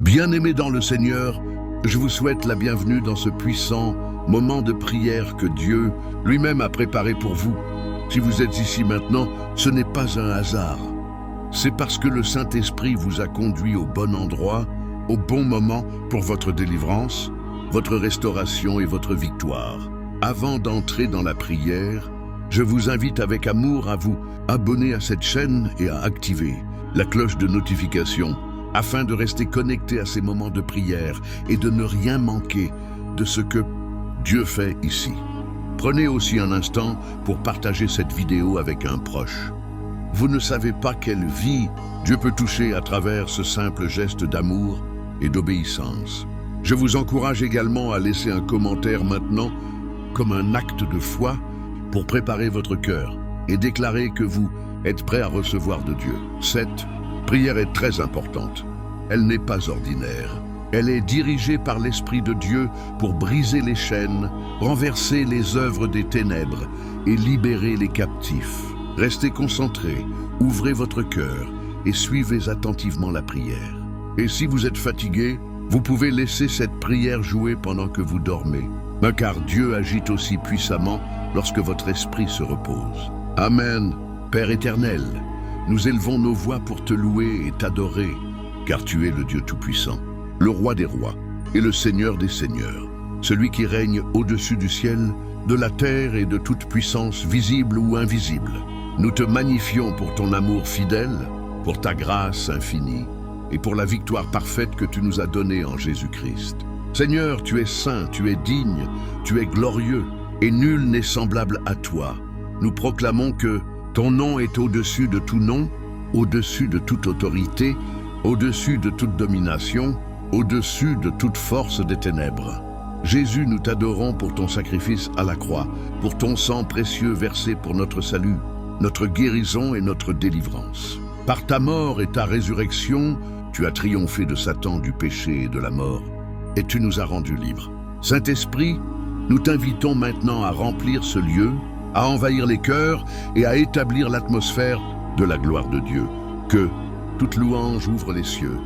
Bien-aimés dans le Seigneur, je vous souhaite la bienvenue dans ce puissant moment de prière que Dieu lui-même a préparé pour vous. Si vous êtes ici maintenant, ce n'est pas un hasard. C'est parce que le Saint-Esprit vous a conduit au bon endroit, au bon moment pour votre délivrance, votre restauration et votre victoire. Avant d'entrer dans la prière, je vous invite avec amour à vous abonner à cette chaîne et à activer la cloche de notification afin de rester connecté à ces moments de prière et de ne rien manquer de ce que Dieu fait ici. Prenez aussi un instant pour partager cette vidéo avec un proche. Vous ne savez pas quelle vie Dieu peut toucher à travers ce simple geste d'amour et d'obéissance. Je vous encourage également à laisser un commentaire maintenant comme un acte de foi pour préparer votre cœur et déclarer que vous êtes prêt à recevoir de Dieu. Cette prière est très importante. Elle n'est pas ordinaire. Elle est dirigée par l'Esprit de Dieu pour briser les chaînes, renverser les œuvres des ténèbres et libérer les captifs. Restez concentrés, ouvrez votre cœur et suivez attentivement la prière. Et si vous êtes fatigué, vous pouvez laisser cette prière jouer pendant que vous dormez, car Dieu agit aussi puissamment lorsque votre esprit se repose. Amen. Père éternel, nous élevons nos voix pour te louer et t'adorer, car tu es le Dieu Tout-Puissant, le Roi des rois et le Seigneur des seigneurs, celui qui règne au-dessus du ciel, de la terre et de toute puissance visible ou invisible. Nous te magnifions pour ton amour fidèle, pour ta grâce infinie et pour la victoire parfaite que tu nous as donnée en Jésus-Christ. Seigneur, tu es saint, tu es digne, tu es glorieux et nul n'est semblable à toi. Nous proclamons que ton nom est au-dessus de tout nom, au-dessus de toute autorité, au-dessus de toute domination, au-dessus de toute force des ténèbres. Jésus, nous t'adorons pour ton sacrifice à la croix, pour ton sang précieux versé pour notre salut, notre guérison et notre délivrance. Par ta mort et ta résurrection, tu as triomphé de Satan, du péché et de la mort, et tu nous as rendus libres. Saint-Esprit, nous t'invitons maintenant à remplir ce lieu, à envahir les cœurs et à établir l'atmosphère de la gloire de Dieu. Que toute louange ouvre les cieux,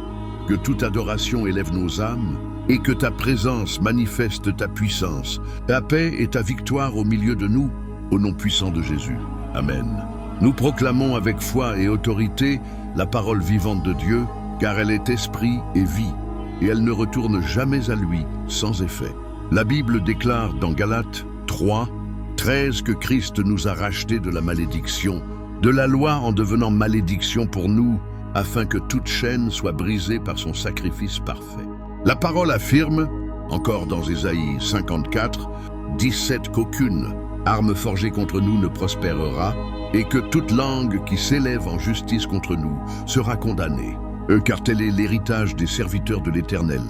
que toute adoration élève nos âmes et que ta présence manifeste ta puissance, ta paix et ta victoire au milieu de nous, au nom puissant de Jésus. Amen. Nous proclamons avec foi et autorité la parole vivante de Dieu, car elle est esprit et vie, et elle ne retourne jamais à lui sans effet. La Bible déclare dans Galates 3, 13 que Christ nous a rachetés de la malédiction, de la loi en devenant malédiction pour nous, afin que toute chaîne soit brisée par son sacrifice parfait. La parole affirme, encore dans Ésaïe 54, 17 qu'aucune arme forgée contre nous ne prospérera, et que toute langue qui s'élève en justice contre nous sera condamnée, car tel est l'héritage des serviteurs de l'Éternel.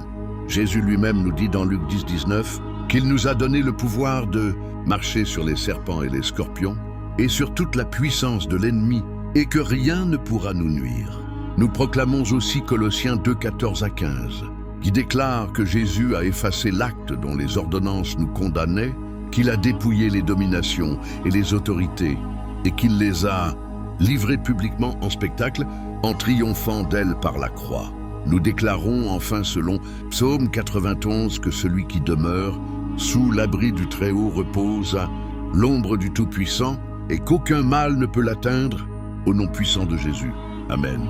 Jésus lui-même nous dit dans Luc 10, 19 qu'il nous a donné le pouvoir de marcher sur les serpents et les scorpions, et sur toute la puissance de l'ennemi, et que rien ne pourra nous nuire. Nous proclamons aussi Colossiens 2, 14 à 15, qui déclare que Jésus a effacé l'acte dont les ordonnances nous condamnaient, qu'il a dépouillé les dominations et les autorités, et qu'il les a livrées publiquement en spectacle en triomphant d'elles par la croix. Nous déclarons enfin selon Psaume 91 que celui qui demeure sous l'abri du Très-Haut repose à l'ombre du Tout-Puissant et qu'aucun mal ne peut l'atteindre, au nom puissant de Jésus. Amen.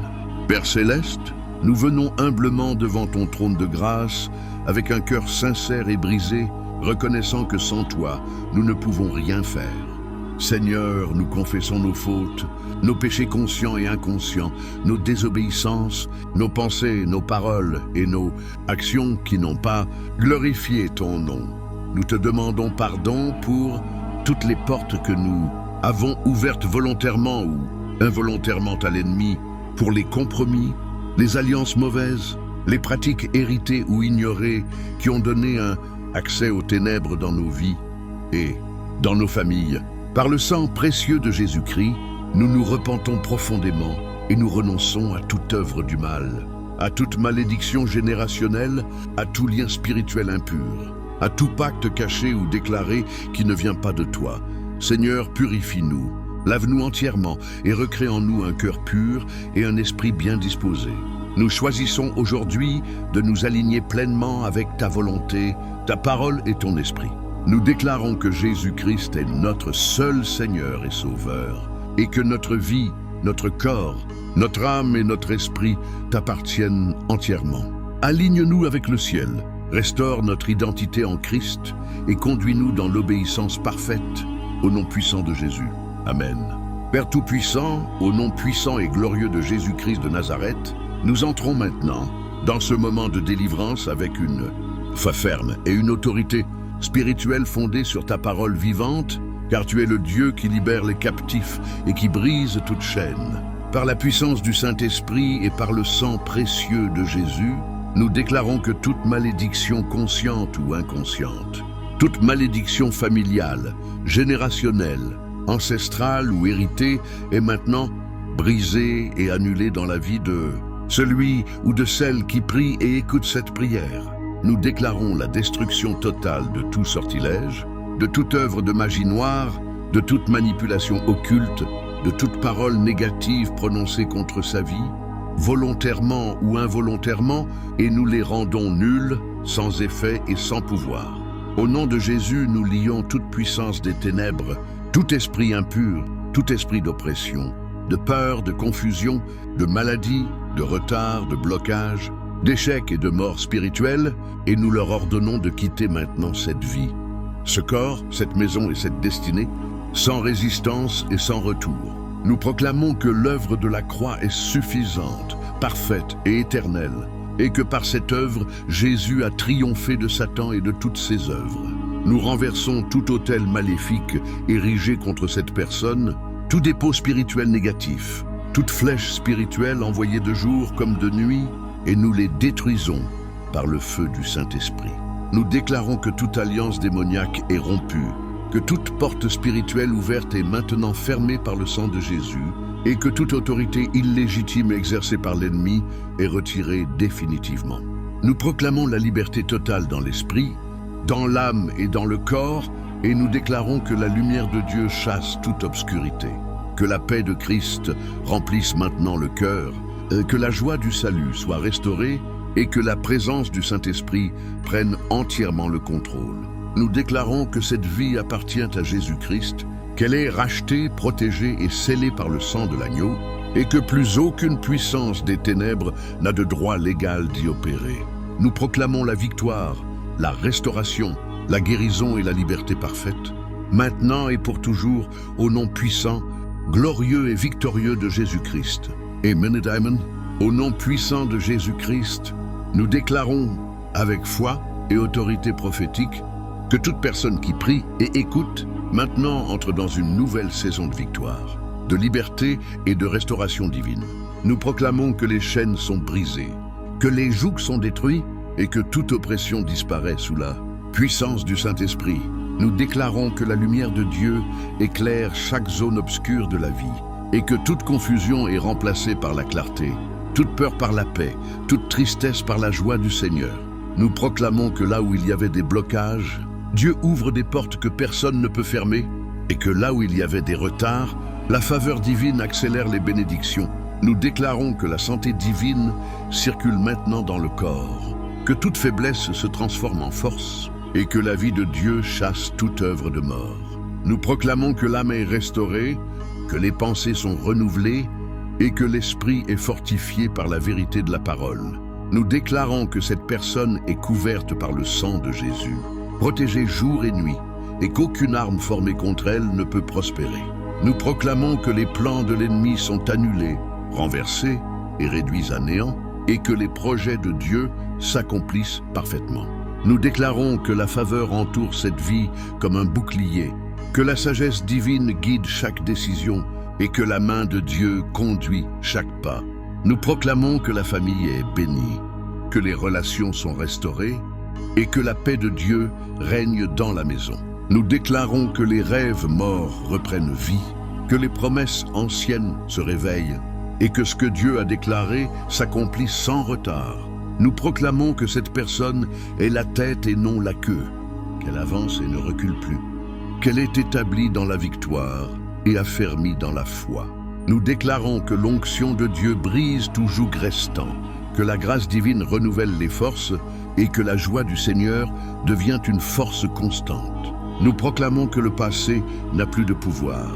Père Céleste, nous venons humblement devant ton trône de grâce avec un cœur sincère et brisé, reconnaissant que sans toi, nous ne pouvons rien faire. Seigneur, nous confessons nos fautes, nos péchés conscients et inconscients, nos désobéissances, nos pensées, nos paroles et nos actions qui n'ont pas glorifié ton nom. Nous te demandons pardon pour toutes les portes que nous avons ouvertes volontairement ou involontairement à l'ennemi, pour les compromis, les alliances mauvaises, les pratiques héritées ou ignorées qui ont donné un accès aux ténèbres dans nos vies et dans nos familles. Par le sang précieux de Jésus-Christ, nous nous repentons profondément et nous renonçons à toute œuvre du mal, à toute malédiction générationnelle, à tout lien spirituel impur, à tout pacte caché ou déclaré qui ne vient pas de toi. Seigneur, purifie-nous, lave-nous entièrement et recrée en nous un cœur pur et un esprit bien disposé. Nous choisissons aujourd'hui de nous aligner pleinement avec ta volonté, ta parole et ton esprit. Nous déclarons que Jésus-Christ est notre seul Seigneur et Sauveur, et que notre vie, notre corps, notre âme et notre esprit t'appartiennent entièrement. Aligne-nous avec le ciel, restaure notre identité en Christ et conduis-nous dans l'obéissance parfaite, au nom puissant de Jésus. Amen. Père Tout-Puissant, au nom puissant et glorieux de Jésus-Christ de Nazareth, nous entrons maintenant dans ce moment de délivrance avec une foi ferme et une autorité spirituelle fondée sur ta parole vivante, car tu es le Dieu qui libère les captifs et qui brise toute chaîne. Par la puissance du Saint-Esprit et par le sang précieux de Jésus, nous déclarons que toute malédiction consciente ou inconsciente, toute malédiction familiale, générationnelle, ancestrale ou héritée est maintenant brisée et annulée dans la vie de celui ou de celle qui prie et écoute cette prière. Nous déclarons la destruction totale de tout sortilège, de toute œuvre de magie noire, de toute manipulation occulte, de toute parole négative prononcée contre sa vie, volontairement ou involontairement, et nous les rendons nuls, sans effet et sans pouvoir. Au nom de Jésus, nous lions toute puissance des ténèbres, tout esprit impur, tout esprit d'oppression, de peur, de confusion, de maladie, de retard, de blocage, d'échec et de mort spirituelle, et nous leur ordonnons de quitter maintenant cette vie, ce corps, cette maison et cette destinée, sans résistance et sans retour. Nous proclamons que l'œuvre de la croix est suffisante, parfaite et éternelle, et que par cette œuvre, Jésus a triomphé de Satan et de toutes ses œuvres. Nous renversons tout autel maléfique érigé contre cette personne, tout dépôt spirituel négatif, toute flèche spirituelle envoyée de jour comme de nuit, et nous les détruisons par le feu du Saint-Esprit. Nous déclarons que toute alliance démoniaque est rompue, que toute porte spirituelle ouverte est maintenant fermée par le sang de Jésus, et que toute autorité illégitime exercée par l'ennemi est retirée définitivement. Nous proclamons la liberté totale dans l'esprit, dans l'âme et dans le corps, et nous déclarons que la lumière de Dieu chasse toute obscurité, que la paix de Christ remplisse maintenant le cœur, que la joie du salut soit restaurée et que la présence du Saint-Esprit prenne entièrement le contrôle. Nous déclarons que cette vie appartient à Jésus-Christ, qu'elle est rachetée, protégée et scellée par le sang de l'agneau, et que plus aucune puissance des ténèbres n'a de droit légal d'y opérer. Nous proclamons la victoire, la restauration, la guérison et la liberté parfaite, maintenant et pour toujours, au nom puissant, glorieux et victorieux de Jésus-Christ. Amen et Amen. Au nom puissant de Jésus-Christ, nous déclarons, avec foi et autorité prophétique, que toute personne qui prie et écoute, maintenant entre dans une nouvelle saison de victoire, de liberté et de restauration divine. Nous proclamons que les chaînes sont brisées, que les jougs sont détruits et que toute oppression disparaît sous la puissance du Saint-Esprit. Nous déclarons que la lumière de Dieu éclaire chaque zone obscure de la vie et que toute confusion est remplacée par la clarté, toute peur par la paix, toute tristesse par la joie du Seigneur. Nous proclamons que là où il y avait des blocages, Dieu ouvre des portes que personne ne peut fermer et que là où il y avait des retards, la faveur divine accélère les bénédictions. Nous déclarons que la santé divine circule maintenant dans le corps, que toute faiblesse se transforme en force et que la vie de Dieu chasse toute œuvre de mort. Nous proclamons que l'âme est restaurée, que les pensées sont renouvelées et que l'esprit est fortifié par la vérité de la parole. Nous déclarons que cette personne est couverte par le sang de Jésus, protégée jour et nuit, et qu'aucune arme formée contre elle ne peut prospérer. Nous proclamons que les plans de l'ennemi sont annulés, renversés et réduits à néant, et que les projets de Dieu s'accomplissent parfaitement. Nous déclarons que la faveur entoure cette vie comme un bouclier, que la sagesse divine guide chaque décision et que la main de Dieu conduit chaque pas. Nous proclamons que la famille est bénie, que les relations sont restaurées et que la paix de Dieu règne dans la maison. Nous déclarons que les rêves morts reprennent vie, que les promesses anciennes se réveillent et que ce que Dieu a déclaré s'accomplit sans retard. Nous proclamons que cette personne est la tête et non la queue, qu'elle avance et ne recule plus, qu'elle est établie dans la victoire et affermie dans la foi. Nous déclarons que l'onction de Dieu brise tout joug restant, que la grâce divine renouvelle les forces et que la joie du Seigneur devient une force constante. Nous proclamons que le passé n'a plus de pouvoir,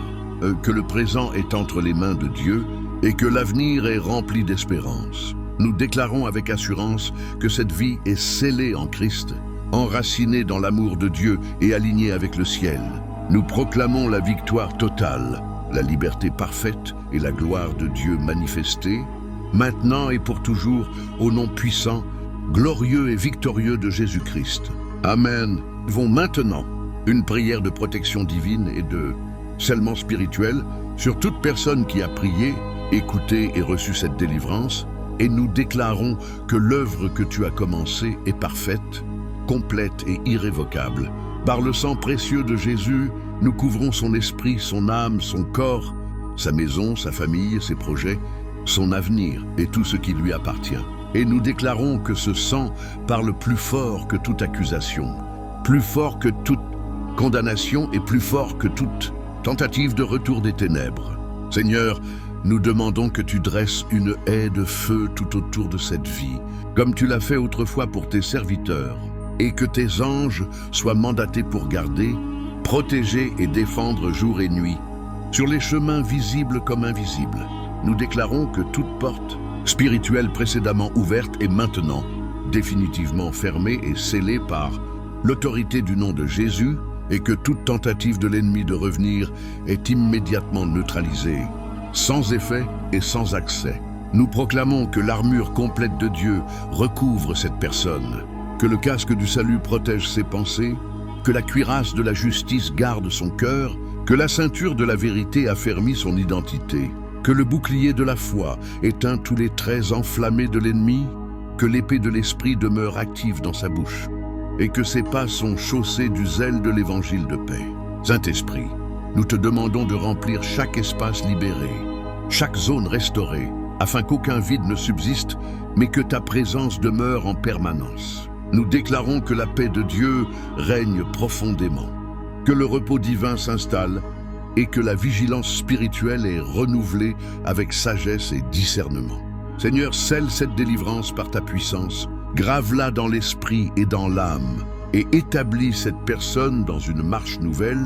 que le présent est entre les mains de Dieu et que l'avenir est rempli d'espérance. Nous déclarons avec assurance que cette vie est scellée en Christ, enracinée dans l'amour de Dieu et alignée avec le ciel. Nous proclamons la victoire totale, la liberté parfaite et la gloire de Dieu manifestée, maintenant et pour toujours, au nom puissant, glorieux et victorieux de Jésus-Christ. Amen. Nous vont maintenant une prière de protection divine et de scellement spirituel sur toute personne qui a prié, écouté et reçu cette délivrance, et nous déclarons que l'œuvre que tu as commencée est parfaite, complète et irrévocable. Par le sang précieux de Jésus, nous couvrons son esprit, son âme, son corps, sa maison, sa famille, ses projets, son avenir et tout ce qui lui appartient. Et nous déclarons que ce sang parle plus fort que toute accusation, plus fort que toute condamnation et plus fort que toute tentative de retour des ténèbres. Seigneur, nous demandons que tu dresses une haie de feu tout autour de cette vie, comme tu l'as fait autrefois pour tes serviteurs, et que tes anges soient mandatés pour garder, protéger et défendre jour et nuit, sur les chemins visibles comme invisibles. Nous déclarons que toute porte spirituelle précédemment ouverte est maintenant définitivement fermée et scellée par l'autorité du nom de Jésus et que toute tentative de l'ennemi de revenir est immédiatement neutralisée, sans effet et sans accès. Nous proclamons que l'armure complète de Dieu recouvre cette personne, que le casque du salut protège ses pensées, que la cuirasse de la justice garde son cœur, que la ceinture de la vérité affermit son identité, que le bouclier de la foi éteint tous les traits enflammés de l'ennemi, que l'épée de l'esprit demeure active dans sa bouche, et que ses pas sont chaussés du zèle de l'évangile de paix. Saint-Esprit, nous te demandons de remplir chaque espace libéré, chaque zone restaurée, afin qu'aucun vide ne subsiste, mais que ta présence demeure en permanence. Nous déclarons que la paix de Dieu règne profondément, que le repos divin s'installe et que la vigilance spirituelle est renouvelée avec sagesse et discernement. Seigneur, scelle cette délivrance par ta puissance, grave-la dans l'esprit et dans l'âme, et établis cette personne dans une marche nouvelle,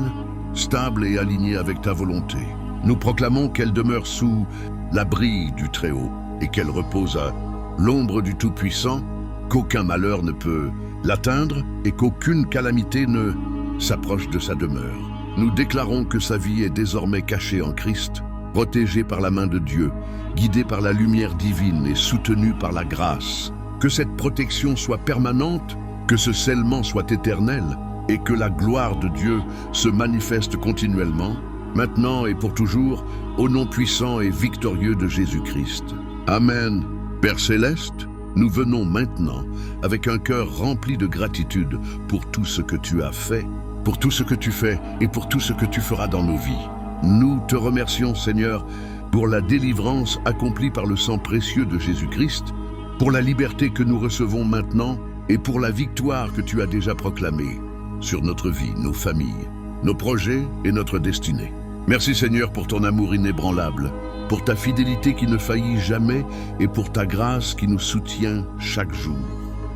stable et alignée avec ta volonté. Nous proclamons qu'elle demeure sous l'abri du Très-Haut et qu'elle repose à l'ombre du Tout-Puissant, qu'aucun malheur ne peut l'atteindre et qu'aucune calamité ne s'approche de sa demeure. Nous déclarons que sa vie est désormais cachée en Christ, protégée par la main de Dieu, guidée par la lumière divine et soutenue par la grâce. Que cette protection soit permanente, que ce scellement soit éternel et que la gloire de Dieu se manifeste continuellement, maintenant et pour toujours, au nom puissant et victorieux de Jésus-Christ. Amen. Père céleste, nous venons maintenant avec un cœur rempli de gratitude pour tout ce que tu as fait, pour tout ce que tu fais et pour tout ce que tu feras dans nos vies. Nous te remercions, Seigneur, pour la délivrance accomplie par le sang précieux de Jésus-Christ, pour la liberté que nous recevons maintenant et pour la victoire que tu as déjà proclamée sur notre vie, nos familles, nos projets et notre destinée. Merci, Seigneur, pour ton amour inébranlable, pour ta fidélité qui ne faillit jamais et pour ta grâce qui nous soutient chaque jour.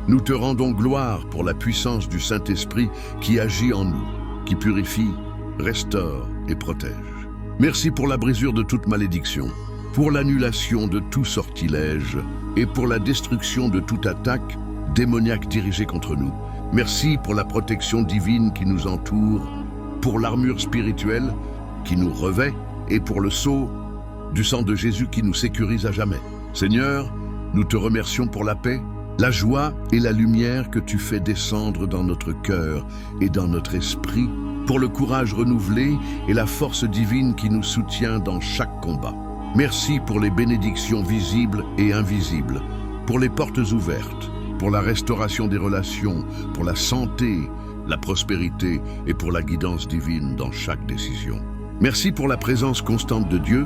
Nous te rendons gloire pour la puissance du Saint-Esprit qui agit en nous, qui purifie, restaure et protège. Merci pour la brisure de toute malédiction, pour l'annulation de tout sortilège et pour la destruction de toute attaque démoniaque dirigée contre nous. Merci pour la protection divine qui nous entoure, pour l'armure spirituelle qui nous revêt et pour le sceau du sang de Jésus qui nous sécurise à jamais. Seigneur, nous te remercions pour la paix, la joie et la lumière que tu fais descendre dans notre cœur et dans notre esprit, pour le courage renouvelé et la force divine qui nous soutient dans chaque combat. Merci pour les bénédictions visibles et invisibles, pour les portes ouvertes, pour la restauration des relations, pour la santé, la prospérité et pour la guidance divine dans chaque décision. Merci pour la présence constante de Dieu,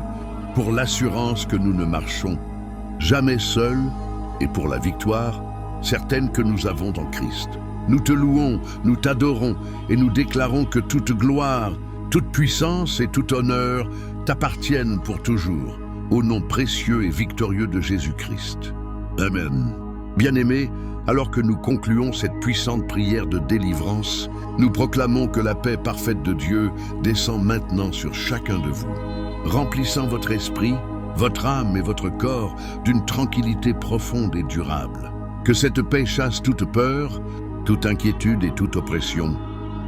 pour l'assurance que nous ne marchons jamais seuls et pour la victoire certaine que nous avons en Christ. Nous te louons, nous t'adorons et nous déclarons que toute gloire, toute puissance et tout honneur t'appartiennent pour toujours, au nom précieux et victorieux de Jésus-Christ. Amen. Bien-aimés, alors que nous concluons cette puissante prière de délivrance, nous proclamons que la paix parfaite de Dieu descend maintenant sur chacun de vous, remplissant votre esprit, votre âme et votre corps d'une tranquillité profonde et durable. Que cette paix chasse toute peur, toute inquiétude et toute oppression,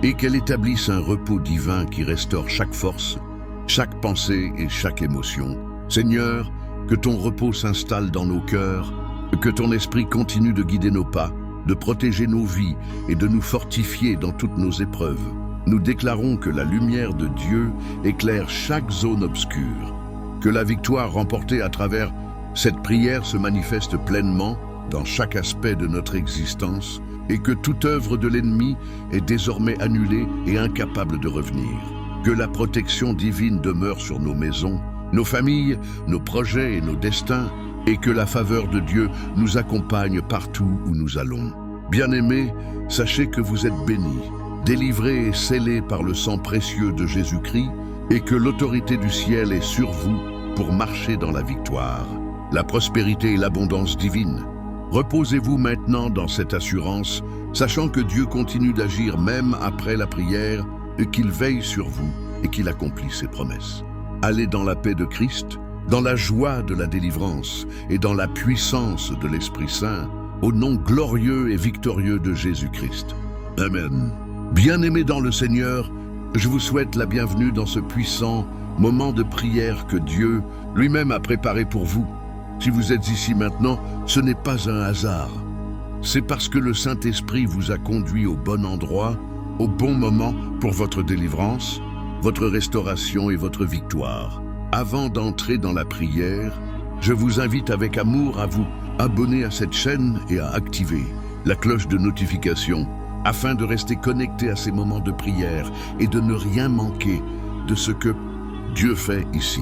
et qu'elle établisse un repos divin qui restaure chaque force, chaque pensée et chaque émotion. Seigneur, que ton repos s'installe dans nos cœurs, que ton esprit continue de guider nos pas, de protéger nos vies et de nous fortifier dans toutes nos épreuves. Nous déclarons que la lumière de Dieu éclaire chaque zone obscure, que la victoire remportée à travers cette prière se manifeste pleinement dans chaque aspect de notre existence et que toute œuvre de l'ennemi est désormais annulée et incapable de revenir. Que la protection divine demeure sur nos maisons, nos familles, nos projets et nos destins, et que la faveur de Dieu nous accompagne partout où nous allons. Bien-aimés, sachez que vous êtes bénis, délivrés et scellés par le sang précieux de Jésus-Christ, et que l'autorité du ciel est sur vous pour marcher dans la victoire, la prospérité et l'abondance divine. Reposez-vous maintenant dans cette assurance, sachant que Dieu continue d'agir même après la prière, et qu'il veille sur vous et qu'il accomplit ses promesses. Allez dans la paix de Christ, dans la joie de la délivrance et dans la puissance de l'Esprit Saint, au nom glorieux et victorieux de Jésus-Christ. Amen. Bien-aimés dans le Seigneur, je vous souhaite la bienvenue dans ce puissant moment de prière que Dieu lui-même a préparé pour vous. Si vous êtes ici maintenant, ce n'est pas un hasard. C'est parce que le Saint-Esprit vous a conduit au bon endroit, au bon moment pour votre délivrance, votre restauration et votre victoire. Avant d'entrer dans la prière, je vous invite avec amour à vous abonner à cette chaîne et à activer la cloche de notification afin de rester connecté à ces moments de prière et de ne rien manquer de ce que Dieu fait ici.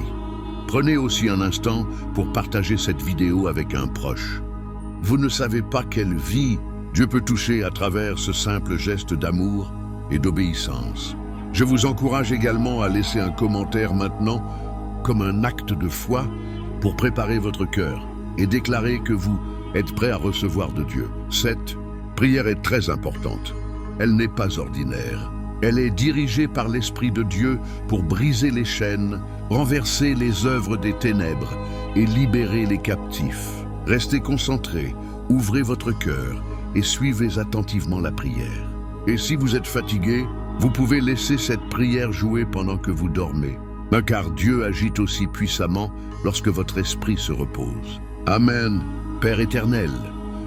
Prenez aussi un instant pour partager cette vidéo avec un proche. Vous ne savez pas quelle vie Dieu peut toucher à travers ce simple geste d'amour et d'obéissance. Je vous encourage également à laisser un commentaire maintenant comme un acte de foi pour préparer votre cœur et déclarer que vous êtes prêt à recevoir de Dieu. Cette prière est très importante. Elle n'est pas ordinaire. Elle est dirigée par l'Esprit de Dieu pour briser les chaînes, renverser les œuvres des ténèbres et libérer les captifs. Restez concentrés, ouvrez votre cœur et suivez attentivement la prière. Et si vous êtes fatigué, vous pouvez laisser cette prière jouer pendant que vous dormez, car Dieu agit aussi puissamment lorsque votre esprit se repose. Amen. Père éternel,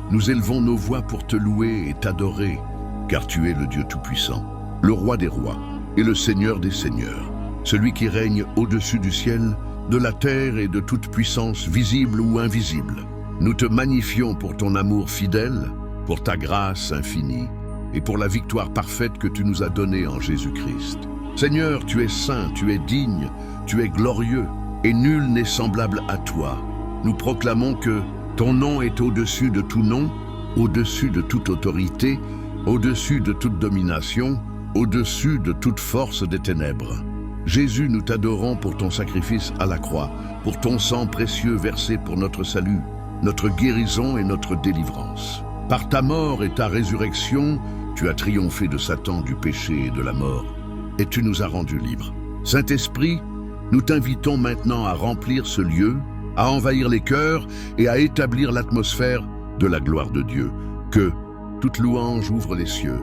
nous élevons nos voix pour te louer et t'adorer, car tu es le Dieu Tout-Puissant, le Roi des rois et le Seigneur des seigneurs, celui qui règne au-dessus du ciel, de la terre et de toute puissance visible ou invisible. Nous te magnifions pour ton amour fidèle, pour ta grâce infinie et pour la victoire parfaite que tu nous as donnée en Jésus-Christ. Seigneur, tu es saint, tu es digne, tu es glorieux, et nul n'est semblable à toi. Nous proclamons que ton nom est au-dessus de tout nom, au-dessus de toute autorité, au-dessus de toute domination, au-dessus de toute force des ténèbres. Jésus, nous t'adorons pour ton sacrifice à la croix, pour ton sang précieux versé pour notre salut, notre guérison et notre délivrance. Par ta mort et ta résurrection, tu as triomphé de Satan, du péché et de la mort, et tu nous as rendus libres. Saint-Esprit, nous t'invitons maintenant à remplir ce lieu, à envahir les cœurs et à établir l'atmosphère de la gloire de Dieu. Que toute louange ouvre les cieux,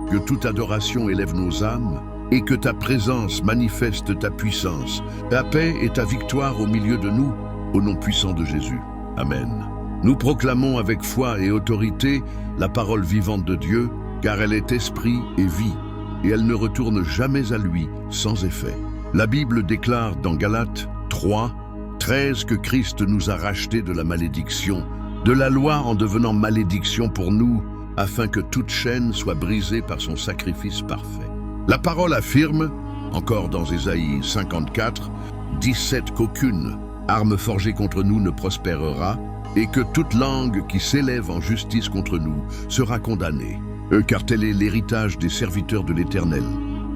que toute adoration élève nos âmes, et que ta présence manifeste ta puissance, ta paix et ta victoire au milieu de nous, au nom puissant de Jésus. Amen. Nous proclamons avec foi et autorité la parole vivante de Dieu, car elle est esprit et vie, et elle ne retourne jamais à lui sans effet. La Bible déclare dans Galates 3, 13 que Christ nous a rachetés de la malédiction, de la loi en devenant malédiction pour nous, afin que toute chaîne soit brisée par son sacrifice parfait. La parole affirme, encore dans Ésaïe 54, 17 qu'aucune arme forgée contre nous ne prospérera, et que toute langue qui s'élève en justice contre nous sera condamnée, car tel est l'héritage des serviteurs de l'Éternel.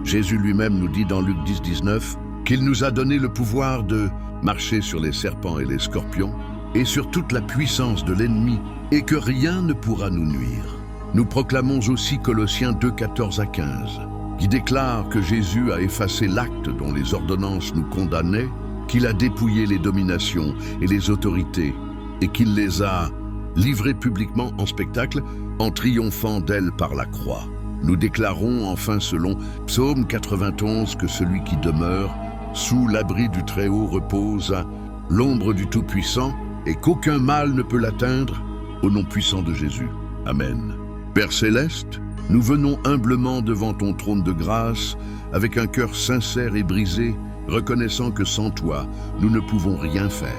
Jésus lui-même nous dit dans Luc 10, 19 qu'il nous a donné le pouvoir de marcher sur les serpents et les scorpions, et sur toute la puissance de l'ennemi, et que rien ne pourra nous nuire. Nous proclamons aussi Colossiens 2, 14 à 15, qui déclare que Jésus a effacé l'acte dont les ordonnances nous condamnaient, qu'il a dépouillé les dominations et les autorités, et qu'il les a livrées publiquement en spectacle en triomphant d'elles par la croix. Nous déclarons enfin selon Psaume 91 que celui qui demeure sous l'abri du Très-Haut repose à l'ombre du Tout-Puissant et qu'aucun mal ne peut l'atteindre, au nom puissant de Jésus. Amen. Père céleste, nous venons humblement devant ton trône de grâce avec un cœur sincère et brisé, reconnaissant que sans toi, nous ne pouvons rien faire.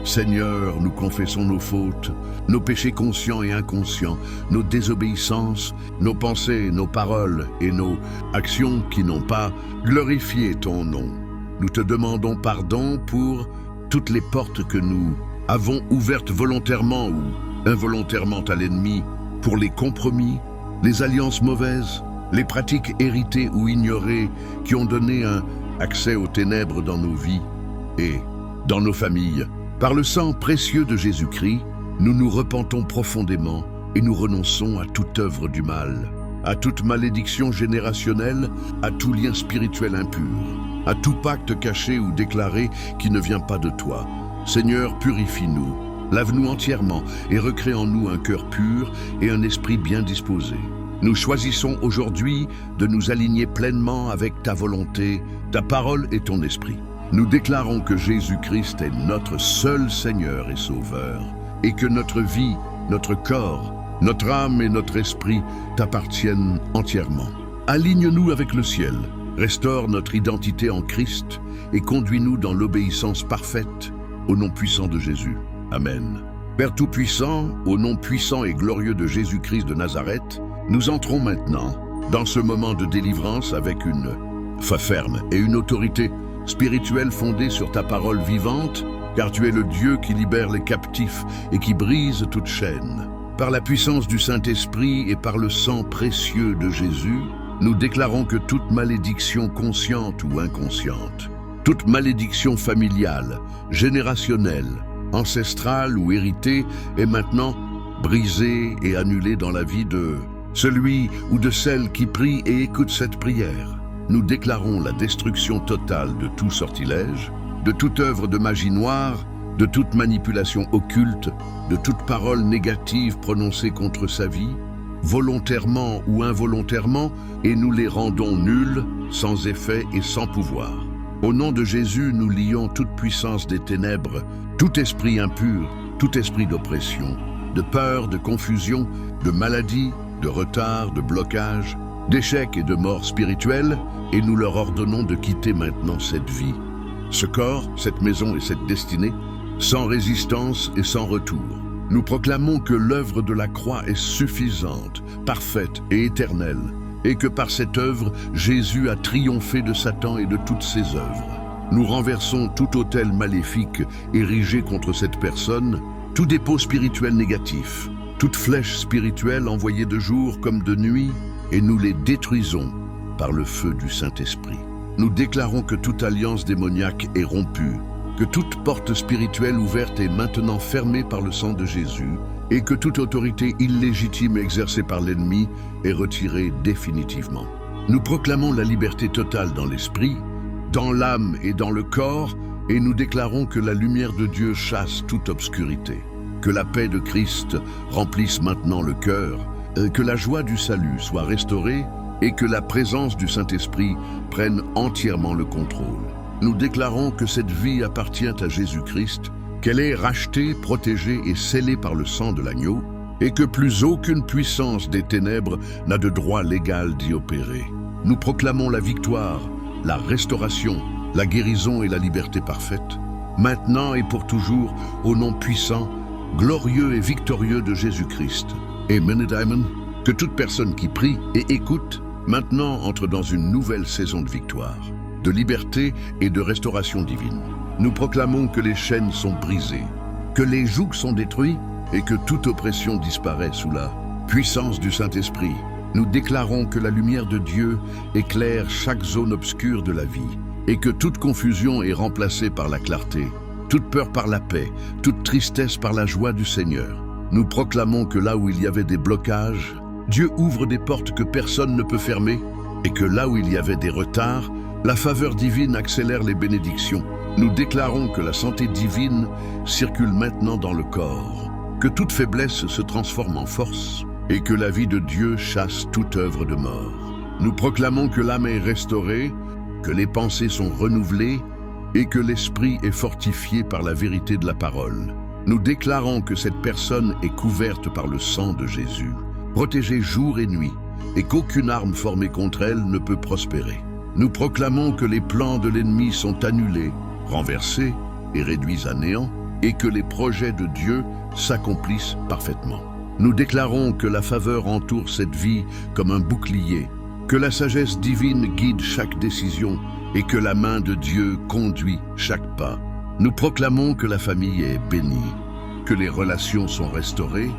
Seigneur, nous confessons nos fautes, nos péchés conscients et inconscients, nos désobéissances, nos pensées, nos paroles et nos actions qui n'ont pas glorifié ton nom. Nous te demandons pardon pour toutes les portes que nous avons ouvertes volontairement ou involontairement à l'ennemi, pour les compromis, les alliances mauvaises, les pratiques héritées ou ignorées qui ont donné un accès aux ténèbres dans nos vies et dans nos familles. Par le sang précieux de Jésus-Christ, nous nous repentons profondément et nous renonçons à toute œuvre du mal, à toute malédiction générationnelle, à tout lien spirituel impur, à tout pacte caché ou déclaré qui ne vient pas de toi. Seigneur, purifie-nous, lave-nous entièrement et recrée en nous un cœur pur et un esprit bien disposé. Nous choisissons aujourd'hui de nous aligner pleinement avec ta volonté, ta parole et ton esprit. Nous déclarons que Jésus-Christ est notre seul Seigneur et Sauveur, et que notre vie, notre corps, notre âme et notre esprit t'appartiennent entièrement. Aligne-nous avec le ciel, restaure notre identité en Christ et conduis-nous dans l'obéissance parfaite, au nom puissant de Jésus. Amen. Père Tout-Puissant, au nom puissant et glorieux de Jésus-Christ de Nazareth, nous entrons maintenant dans ce moment de délivrance avec une foi ferme et une autorité spirituelle fondée sur ta parole vivante, car tu es le Dieu qui libère les captifs et qui brise toute chaîne. Par la puissance du Saint-Esprit et par le sang précieux de Jésus, nous déclarons que toute malédiction consciente ou inconsciente, toute malédiction familiale, générationnelle, ancestrale ou héritée est maintenant brisée et annulée dans la vie de celui ou de celle qui prie et écoute cette prière. Nous déclarons la destruction totale de tout sortilège, de toute œuvre de magie noire, de toute manipulation occulte, de toute parole négative prononcée contre sa vie, volontairement ou involontairement, et nous les rendons nulles, sans effet et sans pouvoir. Au nom de Jésus, nous lions toute puissance des ténèbres, tout esprit impur, tout esprit d'oppression, de peur, de confusion, de maladie, de retard, de blocage, d'échec et de mort spirituelle, et nous leur ordonnons de quitter maintenant cette vie, ce corps, cette maison et cette destinée, sans résistance et sans retour. Nous proclamons que l'œuvre de la croix est suffisante, parfaite et éternelle, et que par cette œuvre, Jésus a triomphé de Satan et de toutes ses œuvres. Nous renversons tout autel maléfique érigé contre cette personne, tout dépôt spirituel négatif, toute flèche spirituelle envoyée de jour comme de nuit, et nous les détruisons par le feu du Saint-Esprit. Nous déclarons que toute alliance démoniaque est rompue, que toute porte spirituelle ouverte est maintenant fermée par le sang de Jésus, et que toute autorité illégitime exercée par l'ennemi est retirée définitivement. Nous proclamons la liberté totale dans l'esprit, dans l'âme et dans le corps, et nous déclarons que la lumière de Dieu chasse toute obscurité, que la paix de Christ remplisse maintenant le cœur, que la joie du salut soit restaurée et que la présence du Saint-Esprit prenne entièrement le contrôle. Nous déclarons que cette vie appartient à Jésus-Christ, qu'elle est rachetée, protégée et scellée par le sang de l'agneau, et que plus aucune puissance des ténèbres n'a de droit légal d'y opérer. Nous proclamons la victoire, la restauration, la guérison et la liberté parfaite, maintenant et pour toujours, au nom puissant, glorieux et victorieux de Jésus-Christ. Amen et Amen. Que toute personne qui prie et écoute maintenant entre dans une nouvelle saison de victoire, de liberté et de restauration divine. Nous proclamons que les chaînes sont brisées, que les jougs sont détruits et que toute oppression disparaît sous la puissance du Saint-Esprit. Nous déclarons que la lumière de Dieu éclaire chaque zone obscure de la vie et que toute confusion est remplacée par la clarté, toute peur par la paix, toute tristesse par la joie du Seigneur. Nous proclamons que là où il y avait des blocages, Dieu ouvre des portes que personne ne peut fermer, et que là où il y avait des retards, la faveur divine accélère les bénédictions. Nous déclarons que la santé divine circule maintenant dans le corps, que toute faiblesse se transforme en force, et que la vie de Dieu chasse toute œuvre de mort. Nous proclamons que l'âme est restaurée, que les pensées sont renouvelées, et que l'esprit est fortifié par la vérité de la parole. Nous déclarons que cette personne est couverte par le sang de Jésus, protégée jour et nuit, et qu'aucune arme formée contre elle ne peut prospérer. Nous proclamons que les plans de l'ennemi sont annulés, renversés et réduits à néant, et que les projets de Dieu s'accomplissent parfaitement. Nous déclarons que la faveur entoure cette vie comme un bouclier, que la sagesse divine guide chaque décision et que la main de Dieu conduit chaque pas. Nous proclamons que la famille est bénie, que les relations sont restaurées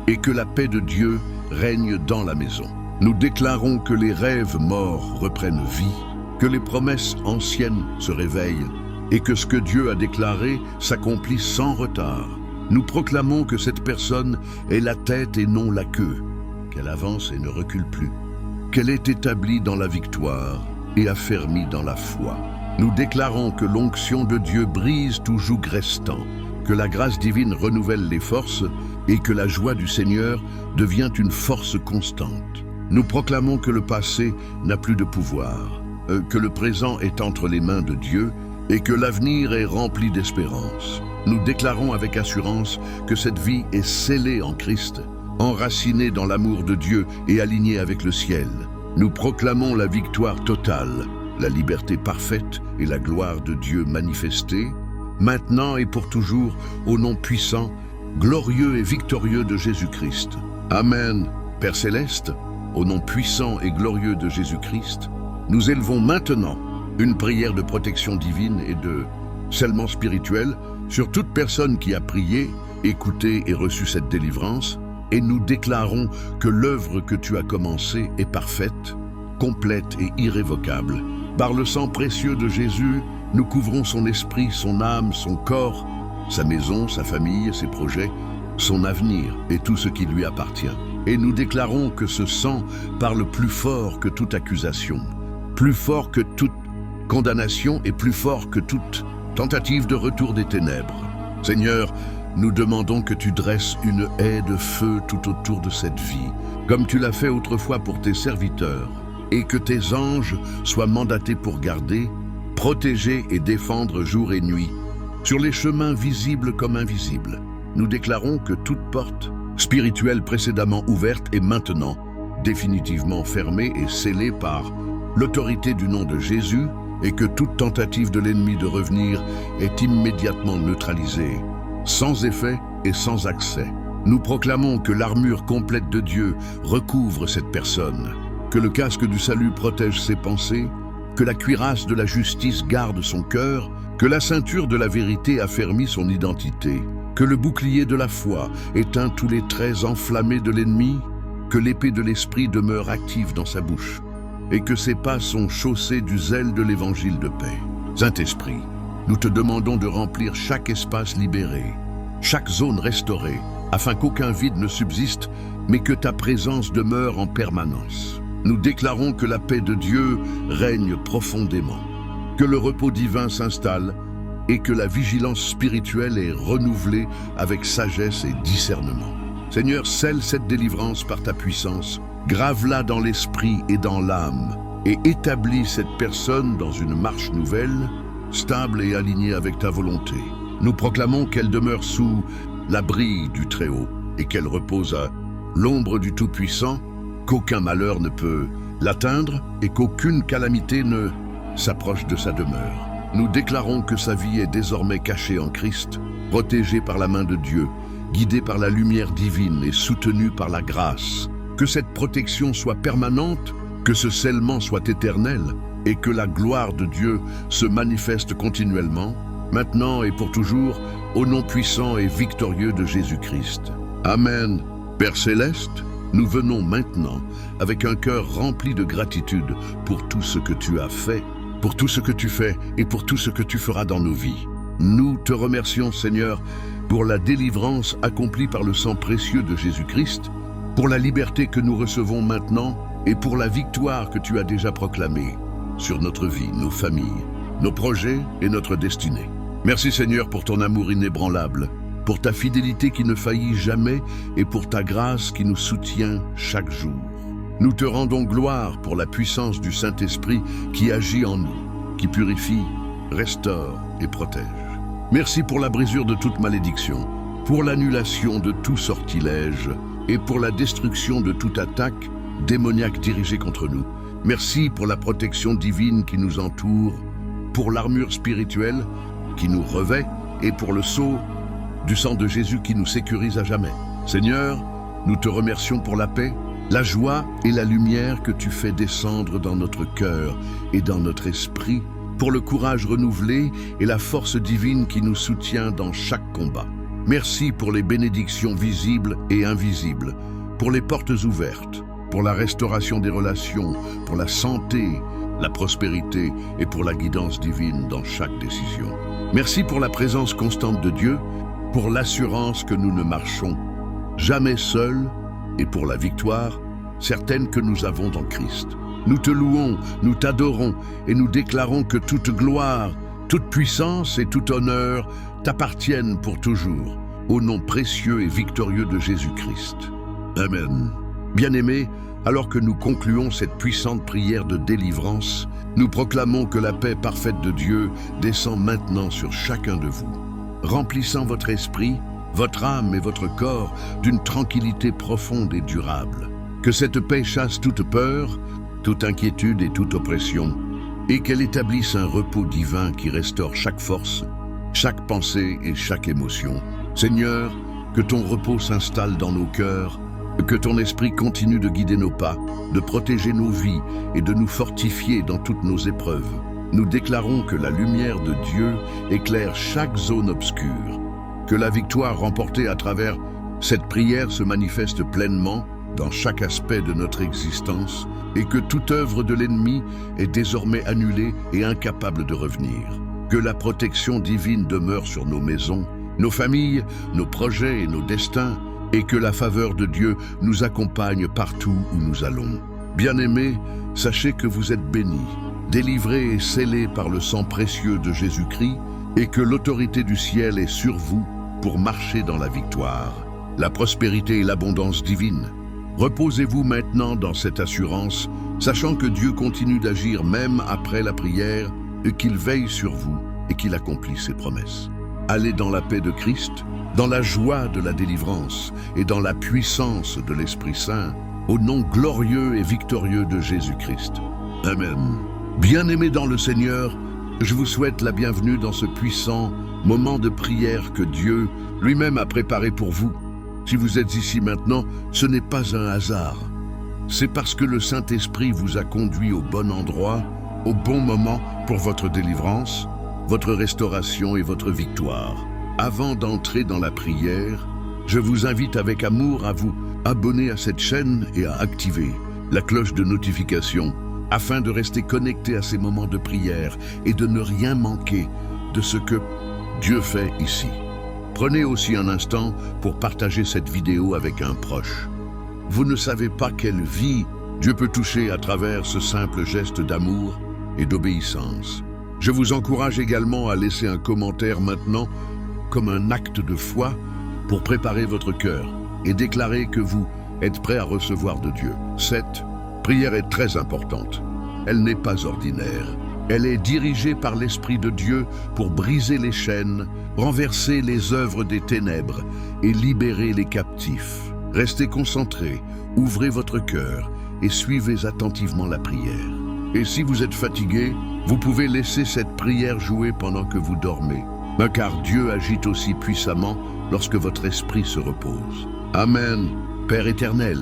et que la paix de Dieu règne dans la maison. Nous déclarons que les rêves morts reprennent vie, que les promesses anciennes se réveillent et que ce que Dieu a déclaré s'accomplit sans retard. Nous proclamons que cette personne est la tête et non la queue, qu'elle avance et ne recule plus, qu'elle est établie dans la victoire et affermie dans la foi. Nous déclarons que l'onction de Dieu brise tout joug restant, que la grâce divine renouvelle les forces et que la joie du Seigneur devient une force constante. Nous proclamons que le passé n'a plus de pouvoir, que le présent est entre les mains de Dieu et que l'avenir est rempli d'espérance. Nous déclarons avec assurance que cette vie est scellée en Christ, enracinée dans l'amour de Dieu et alignée avec le ciel. Nous proclamons la victoire totale, la liberté parfaite et la gloire de Dieu manifestée, maintenant et pour toujours, au nom puissant, glorieux et victorieux de Jésus-Christ. Amen. Père céleste, au nom puissant et glorieux de Jésus-Christ, nous élevons maintenant une prière de protection divine et de scellement spirituel sur toute personne qui a prié, écouté et reçu cette délivrance, et nous déclarons que l'œuvre que tu as commencée est parfaite, complète et irrévocable. Par le sang précieux de Jésus, nous couvrons son esprit, son âme, son corps, sa maison, sa famille, ses projets, son avenir et tout ce qui lui appartient. Et nous déclarons que ce sang parle plus fort que toute accusation, plus fort que toute condamnation et plus fort que toute tentative de retour des ténèbres. Seigneur, nous demandons que tu dresses une haie de feu tout autour de cette vie, comme tu l'as fait autrefois pour tes serviteurs, et que tes anges soient mandatés pour garder, protéger et défendre jour et nuit, sur les chemins visibles comme invisibles. Nous déclarons que toute porte spirituelle précédemment ouverte est maintenant définitivement fermée et scellée par l'autorité du nom de Jésus, et que toute tentative de l'ennemi de revenir est immédiatement neutralisée, sans effet et sans accès. Nous proclamons que l'armure complète de Dieu recouvre cette personne, que le casque du salut protège ses pensées, que la cuirasse de la justice garde son cœur, que la ceinture de la vérité affermit son identité, que le bouclier de la foi éteint tous les traits enflammés de l'ennemi, que l'épée de l'esprit demeure active dans sa bouche, et que ses pas sont chaussés du zèle de l'évangile de paix. Saint-Esprit, nous te demandons de remplir chaque espace libéré, chaque zone restaurée, afin qu'aucun vide ne subsiste, mais que ta présence demeure en permanence. Nous déclarons que la paix de Dieu règne profondément, que le repos divin s'installe et que la vigilance spirituelle est renouvelée avec sagesse et discernement. Seigneur, scelle cette délivrance par ta puissance, grave-la dans l'esprit et dans l'âme, et établis cette personne dans une marche nouvelle, stable et alignée avec ta volonté. Nous proclamons qu'elle demeure sous l'abri du Très-Haut et qu'elle repose à l'ombre du Tout-Puissant, qu'aucun malheur ne peut l'atteindre et qu'aucune calamité ne s'approche de sa demeure. Nous déclarons que sa vie est désormais cachée en Christ, protégée par la main de Dieu, guidée par la lumière divine et soutenue par la grâce. Que cette protection soit permanente, que ce scellement soit éternel et que la gloire de Dieu se manifeste continuellement, maintenant et pour toujours, au nom puissant et victorieux de Jésus-Christ. Amen. Père céleste, nous venons maintenant avec un cœur rempli de gratitude pour tout ce que tu as fait, pour tout ce que tu fais et pour tout ce que tu feras dans nos vies. Nous te remercions, Seigneur, pour la délivrance accomplie par le sang précieux de Jésus-Christ, pour la liberté que nous recevons maintenant et pour la victoire que tu as déjà proclamée sur notre vie, nos familles, nos projets et notre destinée. Merci, Seigneur, pour ton amour inébranlable, pour ta fidélité qui ne faillit jamais et pour ta grâce qui nous soutient chaque jour. Nous te rendons gloire pour la puissance du Saint-Esprit qui agit en nous, qui purifie, restaure et protège. Merci pour la brisure de toute malédiction, pour l'annulation de tout sortilège et pour la destruction de toute attaque démoniaque dirigée contre nous. Merci pour la protection divine qui nous entoure, pour l'armure spirituelle qui nous revêt et pour le sceau du sang de Jésus qui nous sécurise à jamais. Seigneur, nous te remercions pour la paix, la joie et la lumière que tu fais descendre dans notre cœur et dans notre esprit, pour le courage renouvelé et la force divine qui nous soutient dans chaque combat. Merci pour les bénédictions visibles et invisibles, pour les portes ouvertes, pour la restauration des relations, pour la santé, la prospérité et pour la guidance divine dans chaque décision. Merci pour la présence constante de Dieu, pour l'assurance que nous ne marchons jamais seuls et pour la victoire certaine que nous avons dans Christ. Nous te louons, nous t'adorons et nous déclarons que toute gloire, toute puissance et tout honneur t'appartiennent pour toujours, au nom précieux et victorieux de Jésus-Christ. Amen. Bien-aimés, alors que nous concluons cette puissante prière de délivrance, nous proclamons que la paix parfaite de Dieu descend maintenant sur chacun de vous, remplissant votre esprit, votre âme et votre corps d'une tranquillité profonde et durable. Que cette paix chasse toute peur, toute inquiétude et toute oppression, et qu'elle établisse un repos divin qui restaure chaque force, chaque pensée et chaque émotion. Seigneur, que ton repos s'installe dans nos cœurs, que ton esprit continue de guider nos pas, de protéger nos vies et de nous fortifier dans toutes nos épreuves. Nous déclarons que la lumière de Dieu éclaire chaque zone obscure, que la victoire remportée à travers cette prière se manifeste pleinement dans chaque aspect de notre existence et que toute œuvre de l'ennemi est désormais annulée et incapable de revenir. Que la protection divine demeure sur nos maisons, nos familles, nos projets et nos destins, et que la faveur de Dieu nous accompagne partout où nous allons. Bien-aimés, sachez que vous êtes bénis, délivrés et scellés par le sang précieux de Jésus-Christ, et que l'autorité du ciel est sur vous pour marcher dans la victoire, la prospérité et l'abondance divine. Reposez-vous maintenant dans cette assurance, sachant que Dieu continue d'agir même après la prière, et qu'il veille sur vous et qu'il accomplit ses promesses. Allez dans la paix de Christ, dans la joie de la délivrance et dans la puissance de l'Esprit Saint, au nom glorieux et victorieux de Jésus-Christ. Amen. Bien-aimés dans le Seigneur, je vous souhaite la bienvenue dans ce puissant moment de prière que Dieu lui-même a préparé pour vous. Si vous êtes ici maintenant, ce n'est pas un hasard. C'est parce que le Saint-Esprit vous a conduit au bon endroit, au bon moment pour votre délivrance, votre restauration et votre victoire. Avant d'entrer dans la prière, je vous invite avec amour à vous abonner à cette chaîne et à activer la cloche de notification afin de rester connecté à ces moments de prière et de ne rien manquer de ce que Dieu fait ici. Prenez aussi un instant pour partager cette vidéo avec un proche. Vous ne savez pas quelle vie Dieu peut toucher à travers ce simple geste d'amour et d'obéissance. Je vous encourage également à laisser un commentaire maintenant comme un acte de foi pour préparer votre cœur et déclarer que vous êtes prêt à recevoir de Dieu. Cette prière est très importante. Elle n'est pas ordinaire. Elle est dirigée par l'Esprit de Dieu pour briser les chaînes, renverser les œuvres des ténèbres et libérer les captifs. Restez concentrés, ouvrez votre cœur et suivez attentivement la prière. Et si vous êtes fatigué, vous pouvez laisser cette prière jouer pendant que vous dormez, car Dieu agit aussi puissamment lorsque votre esprit se repose. Amen. Père éternel,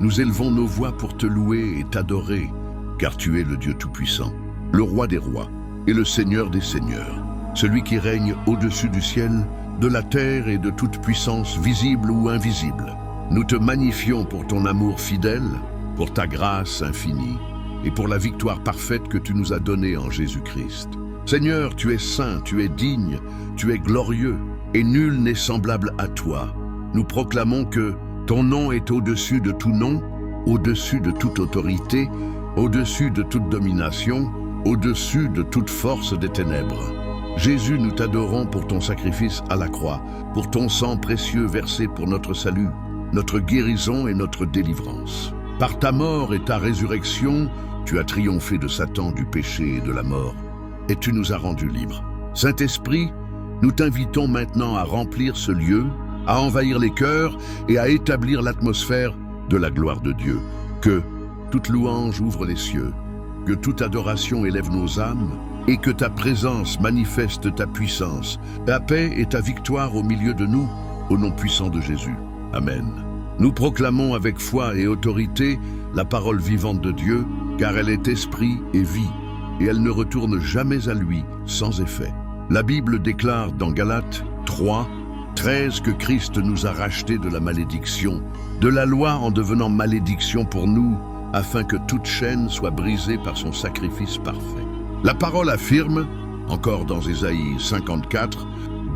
nous élevons nos voix pour te louer et t'adorer, car tu es le Dieu Tout-Puissant, le Roi des rois et le Seigneur des seigneurs, celui qui règne au-dessus du ciel, de la terre et de toute puissance visible ou invisible. Nous te magnifions pour ton amour fidèle, pour ta grâce infinie, et pour la victoire parfaite que tu nous as donnée en Jésus-Christ. Seigneur, tu es saint, tu es digne, tu es glorieux, et nul n'est semblable à toi. Nous proclamons que ton nom est au-dessus de tout nom, au-dessus de toute autorité, au-dessus de toute domination, au-dessus de toute force des ténèbres. Jésus, nous t'adorons pour ton sacrifice à la croix, pour ton sang précieux versé pour notre salut, notre guérison et notre délivrance. Par ta mort et ta résurrection, tu as triomphé de Satan, du péché et de la mort, et tu nous as rendus libres. Saint-Esprit, nous t'invitons maintenant à remplir ce lieu, à envahir les cœurs et à établir l'atmosphère de la gloire de Dieu. Que toute louange ouvre les cieux, que toute adoration élève nos âmes, et que ta présence manifeste ta puissance, ta paix et ta victoire au milieu de nous, au nom puissant de Jésus. Amen. Nous proclamons avec foi et autorité la parole vivante de Dieu, car elle est esprit et vie, et elle ne retourne jamais à lui sans effet. La Bible déclare dans Galates 3, 13 que Christ nous a rachetés de la malédiction, de la loi en devenant malédiction pour nous, afin que toute chaîne soit brisée par son sacrifice parfait. La parole affirme, encore dans Ésaïe 54,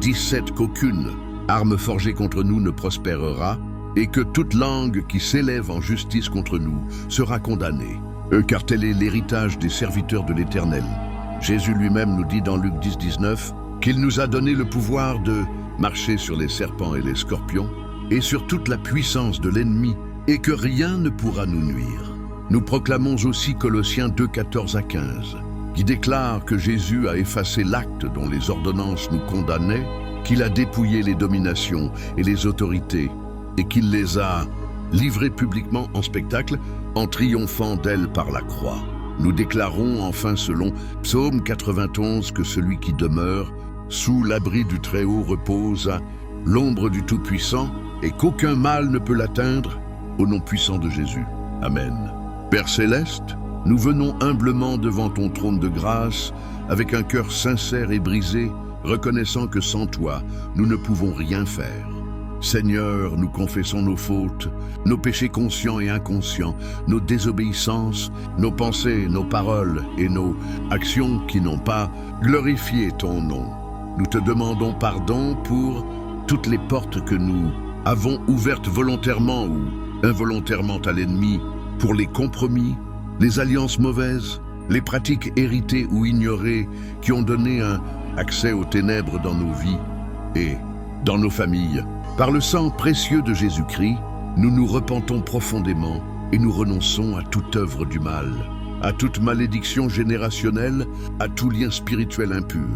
17, qu'aucune arme forgée contre nous ne prospérera, et que toute langue qui s'élève en justice contre nous sera condamnée. Car tel est l'héritage des serviteurs de l'Éternel. Jésus lui-même nous dit dans Luc 10, 19, qu'il nous a donné le pouvoir de marcher sur les serpents et les scorpions, et sur toute la puissance de l'ennemi, et que rien ne pourra nous nuire. Nous proclamons aussi Colossiens 2, 14 à 15, qui déclare que Jésus a effacé l'acte dont les ordonnances nous condamnaient, qu'il a dépouillé les dominations et les autorités, et qu'il les a livrées publiquement en spectacle, en triomphant d'elles par la croix. Nous déclarons enfin selon Psaume 91 que celui qui demeure sous l'abri du Très-Haut repose à l'ombre du Tout-Puissant, et qu'aucun mal ne peut l'atteindre, au nom puissant de Jésus. Amen. Père céleste, nous venons humblement devant ton trône de grâce, avec un cœur sincère et brisé, reconnaissant que sans toi, nous ne pouvons rien faire. Seigneur, nous confessons nos fautes, nos péchés conscients et inconscients, nos désobéissances, nos pensées, nos paroles et nos actions qui n'ont pas glorifié ton nom. Nous te demandons pardon pour toutes les portes que nous avons ouvertes volontairement ou involontairement à l'ennemi, pour les compromis, les alliances mauvaises, les pratiques héritées ou ignorées qui ont donné un accès aux ténèbres dans nos vies et dans nos familles. Par le sang précieux de Jésus-Christ, nous nous repentons profondément et nous renonçons à toute œuvre du mal, à toute malédiction générationnelle, à tout lien spirituel impur,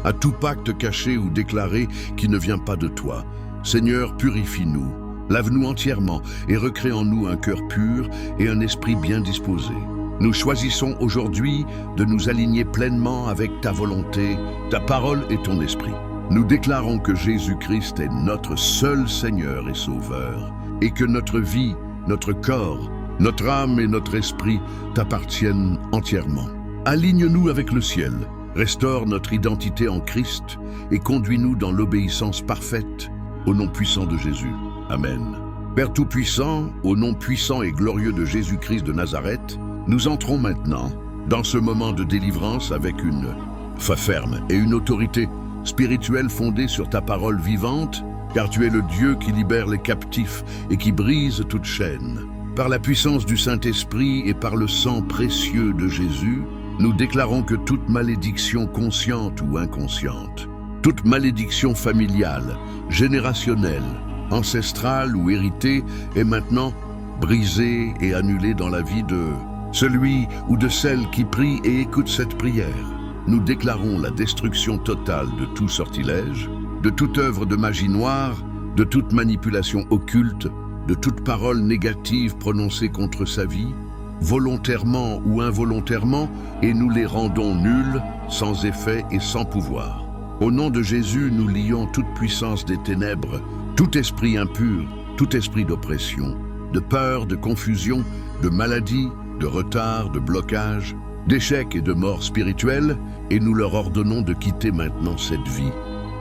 à tout pacte caché ou déclaré qui ne vient pas de toi. Seigneur, purifie-nous, lave-nous entièrement et recrée en nous un cœur pur et un esprit bien disposé. Nous choisissons aujourd'hui de nous aligner pleinement avec ta volonté, ta parole et ton esprit. Nous déclarons que Jésus-Christ est notre seul Seigneur et Sauveur, et que notre vie, notre corps, notre âme et notre esprit t'appartiennent entièrement. Aligne-nous avec le ciel, restaure notre identité en Christ et conduis-nous dans l'obéissance parfaite, au nom puissant de Jésus. Amen. Père Tout-Puissant, au nom puissant et glorieux de Jésus-Christ de Nazareth, nous entrons maintenant dans ce moment de délivrance avec une foi ferme et une autorité spirituelle fondée sur ta parole vivante, car tu es le Dieu qui libère les captifs et qui brise toute chaîne. Par la puissance du Saint-Esprit et par le sang précieux de Jésus, nous déclarons que toute malédiction consciente ou inconsciente, toute malédiction familiale, générationnelle, ancestrale ou héritée est maintenant brisée et annulée dans la vie de celui ou de celle qui prie et écoute cette prière. Nous déclarons la destruction totale de tout sortilège, de toute œuvre de magie noire, de toute manipulation occulte, de toute parole négative prononcée contre sa vie, volontairement ou involontairement, et nous les rendons nulles, sans effet et sans pouvoir. Au nom de Jésus, nous lions toute puissance des ténèbres, tout esprit impur, tout esprit d'oppression, de peur, de confusion, de maladie, de retard, de blocage, d'échec et de mort spirituelle, et nous leur ordonnons de quitter maintenant cette vie,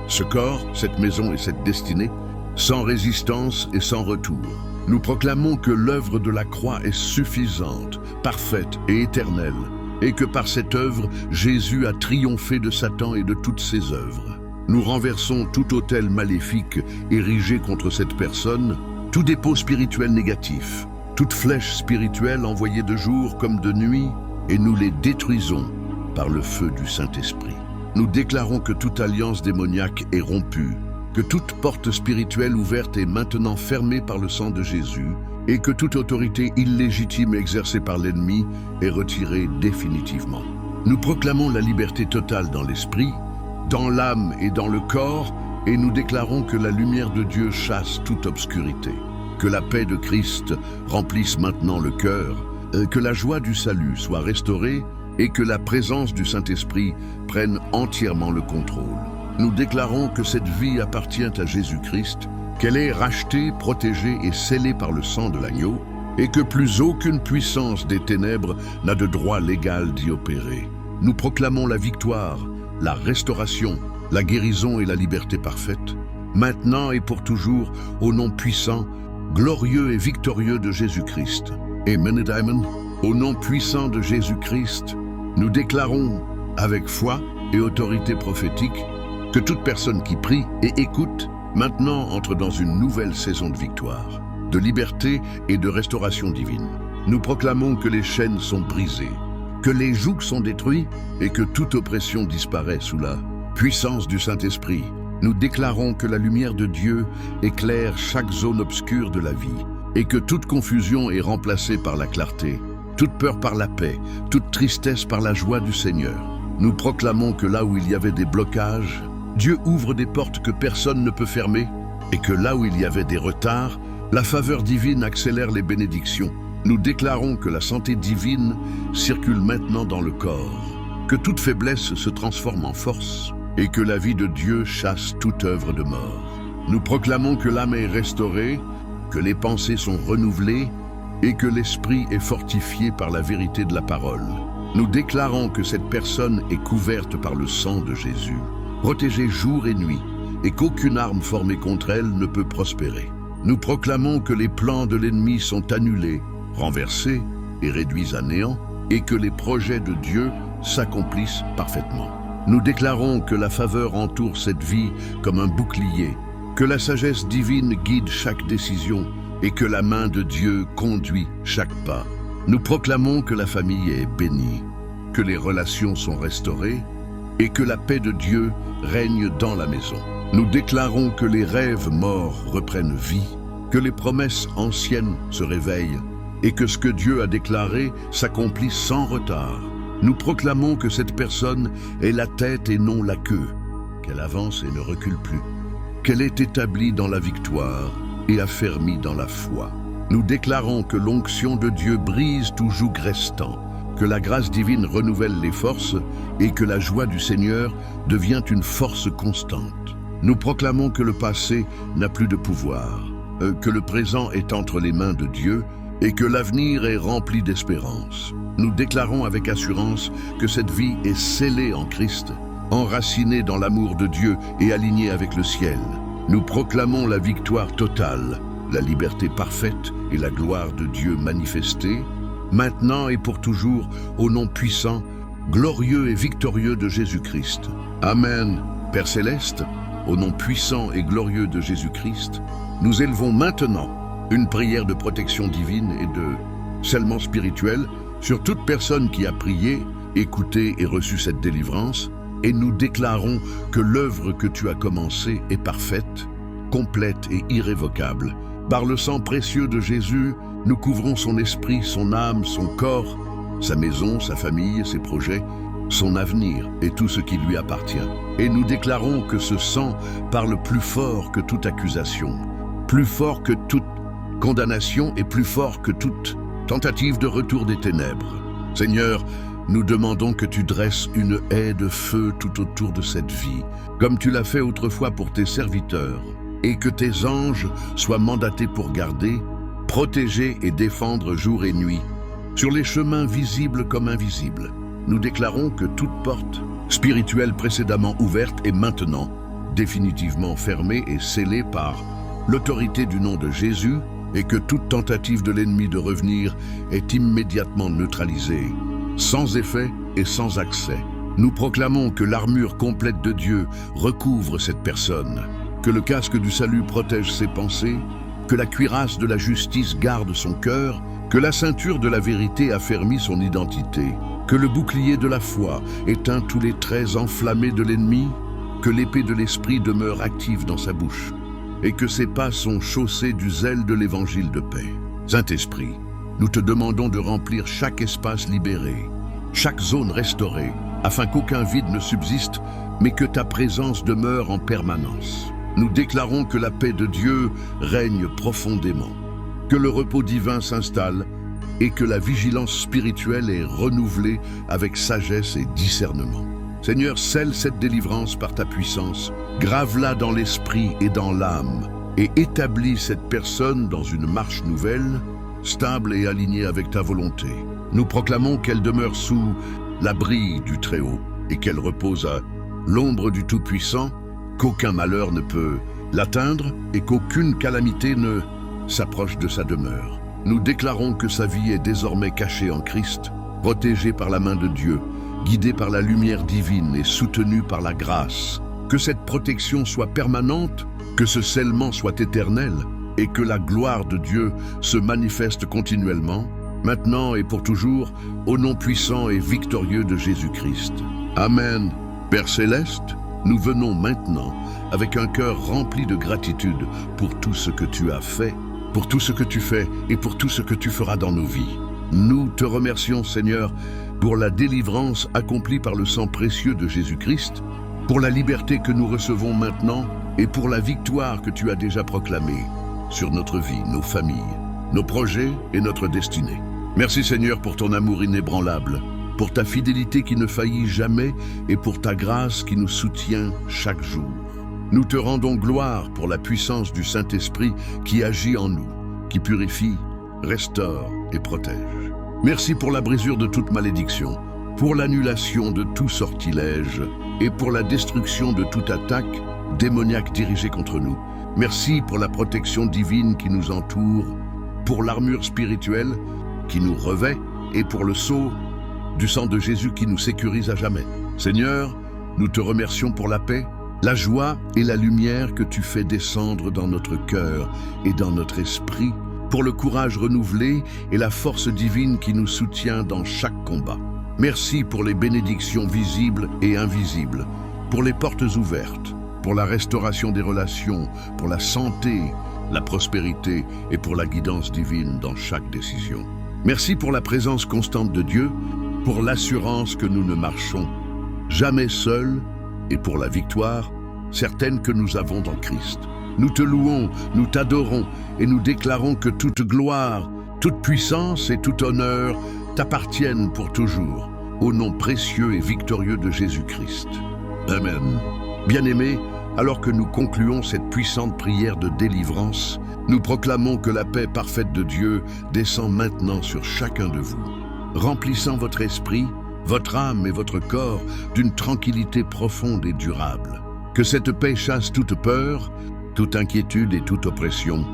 ce corps, cette maison et cette destinée, sans résistance et sans retour. Nous proclamons que l'œuvre de la croix est suffisante, parfaite et éternelle, et que par cette œuvre, Jésus a triomphé de Satan et de toutes ses œuvres. Nous renversons tout autel maléfique érigé contre cette personne, tout dépôt spirituel négatif, toute flèche spirituelle envoyée de jour comme de nuit, et nous les détruisons par le feu du Saint-Esprit. Nous déclarons que toute alliance démoniaque est rompue, que toute porte spirituelle ouverte est maintenant fermée par le sang de Jésus, et que toute autorité illégitime exercée par l'ennemi est retirée définitivement. Nous proclamons la liberté totale dans l'esprit, dans l'âme et dans le corps, et nous déclarons que la lumière de Dieu chasse toute obscurité, que la paix de Christ remplisse maintenant le cœur, que la joie du salut soit restaurée et que la présence du Saint-Esprit prenne entièrement le contrôle. Nous déclarons que cette vie appartient à Jésus-Christ, qu'elle est rachetée, protégée et scellée par le sang de l'agneau, et que plus aucune puissance des ténèbres n'a de droit légal d'y opérer. Nous proclamons la victoire, la restauration, la guérison et la liberté parfaite, maintenant et pour toujours, au nom puissant, glorieux et victorieux de Jésus-Christ. Amen et amen. Au nom puissant de Jésus-Christ, nous déclarons, avec foi et autorité prophétique, que toute personne qui prie et écoute, maintenant entre dans une nouvelle saison de victoire, de liberté et de restauration divine. Nous proclamons que les chaînes sont brisées, que les jougs sont détruits et que toute oppression disparaît sous la puissance du Saint-Esprit. Nous déclarons que la lumière de Dieu éclaire chaque zone obscure de la vie et que toute confusion est remplacée par la clarté, toute peur par la paix, toute tristesse par la joie du Seigneur. Nous proclamons que là où il y avait des blocages, Dieu ouvre des portes que personne ne peut fermer et que là où il y avait des retards, la faveur divine accélère les bénédictions. Nous déclarons que la santé divine circule maintenant dans le corps, que toute faiblesse se transforme en force et que la vie de Dieu chasse toute œuvre de mort. Nous proclamons que l'âme est restaurée, que les pensées sont renouvelées et que l'esprit est fortifié par la vérité de la parole. Nous déclarons que cette personne est couverte par le sang de Jésus, protégée jour et nuit, et qu'aucune arme formée contre elle ne peut prospérer. Nous proclamons que les plans de l'ennemi sont annulés, renversés et réduits à néant, et que les projets de Dieu s'accomplissent parfaitement. Nous déclarons que la faveur entoure cette vie comme un bouclier, que la sagesse divine guide chaque décision et que la main de Dieu conduit chaque pas. Nous proclamons que la famille est bénie, que les relations sont restaurées et que la paix de Dieu règne dans la maison. Nous déclarons que les rêves morts reprennent vie, que les promesses anciennes se réveillent et que ce que Dieu a déclaré s'accomplit sans retard. Nous proclamons que cette personne est la tête et non la queue, qu'elle avance et ne recule plus, qu'elle est établie dans la victoire et affermie dans la foi. Nous déclarons que l'onction de Dieu brise tout joug restant, que la grâce divine renouvelle les forces et que la joie du Seigneur devient une force constante. Nous proclamons que le passé n'a plus de pouvoir, que le présent est entre les mains de Dieu et que l'avenir est rempli d'espérance. Nous déclarons avec assurance que cette vie est scellée en Christ, enracinée dans l'amour de Dieu et alignée avec le ciel. Nous proclamons la victoire totale, la liberté parfaite et la gloire de Dieu manifestée, maintenant et pour toujours, au nom puissant, glorieux et victorieux de Jésus-Christ. Amen. Père céleste, au nom puissant et glorieux de Jésus-Christ, nous élevons maintenant une prière de protection divine et de scellement spirituel sur toute personne qui a prié, écouté et reçu cette délivrance, et nous déclarons que l'œuvre que tu as commencée est parfaite, complète et irrévocable. Par le sang précieux de Jésus, nous couvrons son esprit, son âme, son corps, sa maison, sa famille, ses projets, son avenir et tout ce qui lui appartient. Et nous déclarons que ce sang parle plus fort que toute accusation, plus fort que toute condamnation et plus fort que toute tentative de retour des ténèbres. Seigneur, nous demandons que tu dresses une haie de feu tout autour de cette vie, comme tu l'as fait autrefois pour tes serviteurs, et que tes anges soient mandatés pour garder, protéger et défendre jour et nuit, sur les chemins visibles comme invisibles. Nous déclarons que toute porte spirituelle précédemment ouverte est maintenant définitivement fermée et scellée par l'autorité du nom de Jésus, et que toute tentative de l'ennemi de revenir est immédiatement neutralisée. sans effet et sans accès. Nous proclamons que l'armure complète de Dieu recouvre cette personne, que le casque du salut protège ses pensées, que la cuirasse de la justice garde son cœur, que la ceinture de la vérité affermit son identité, que le bouclier de la foi éteint tous les traits enflammés de l'ennemi, que l'épée de l'esprit demeure active dans sa bouche, et que ses pas sont chaussés du zèle de l'évangile de paix. Saint-Esprit, nous te demandons de remplir chaque espace libéré, chaque zone restaurée, afin qu'aucun vide ne subsiste, mais que ta présence demeure en permanence. Nous déclarons que la paix de Dieu règne profondément, que le repos divin s'installe et que la vigilance spirituelle est renouvelée avec sagesse et discernement. Seigneur, scelle cette délivrance par ta puissance, grave-la dans l'esprit et dans l'âme, et établis cette personne dans une marche nouvelle, stable et alignée avec ta volonté. Nous proclamons qu'elle demeure sous l'abri du Très-Haut et qu'elle repose à l'ombre du Tout-Puissant, qu'aucun malheur ne peut l'atteindre et qu'aucune calamité ne s'approche de sa demeure. Nous déclarons que sa vie est désormais cachée en Christ, protégée par la main de Dieu, guidée par la lumière divine et soutenue par la grâce. Que cette protection soit permanente, que ce scellement soit éternel et que la gloire de Dieu se manifeste continuellement, maintenant et pour toujours, au nom puissant et victorieux de Jésus-Christ. Amen. Père céleste, nous venons maintenant avec un cœur rempli de gratitude pour tout ce que tu as fait, pour tout ce que tu fais et pour tout ce que tu feras dans nos vies. Nous te remercions, Seigneur, pour la délivrance accomplie par le sang précieux de Jésus-Christ, pour la liberté que nous recevons maintenant et pour la victoire que tu as déjà proclamée sur notre vie, nos familles, nos projets et notre destinée. Merci, Seigneur, pour ton amour inébranlable, pour ta fidélité qui ne faillit jamais et pour ta grâce qui nous soutient chaque jour. Nous te rendons gloire pour la puissance du Saint-Esprit qui agit en nous, qui purifie, restaure et protège. Merci pour la brisure de toute malédiction, pour l'annulation de tout sortilège et pour la destruction de toute attaque démoniaque dirigée contre nous. Merci pour la protection divine qui nous entoure, pour l'armure spirituelle qui nous revêt et pour le sceau du sang de Jésus qui nous sécurise à jamais. Seigneur, nous te remercions pour la paix, la joie et la lumière que tu fais descendre dans notre cœur et dans notre esprit, pour le courage renouvelé et la force divine qui nous soutient dans chaque combat. Merci pour les bénédictions visibles et invisibles, pour les portes ouvertes, pour la restauration des relations, pour la santé, la prospérité et pour la guidance divine dans chaque décision. Merci pour la présence constante de Dieu, pour l'assurance que nous ne marchons jamais seuls et pour la victoire certaine que nous avons dans Christ. Nous te louons, nous t'adorons et nous déclarons que toute gloire, toute puissance et tout honneur t'appartiennent pour toujours, au nom précieux et victorieux de Jésus-Christ. Amen. Bien-aimés, alors que nous concluons cette puissante prière de délivrance, nous proclamons que la paix parfaite de Dieu descend maintenant sur chacun de vous, remplissant votre esprit, votre âme et votre corps d'une tranquillité profonde et durable. Que cette paix chasse toute peur, toute inquiétude et toute oppression,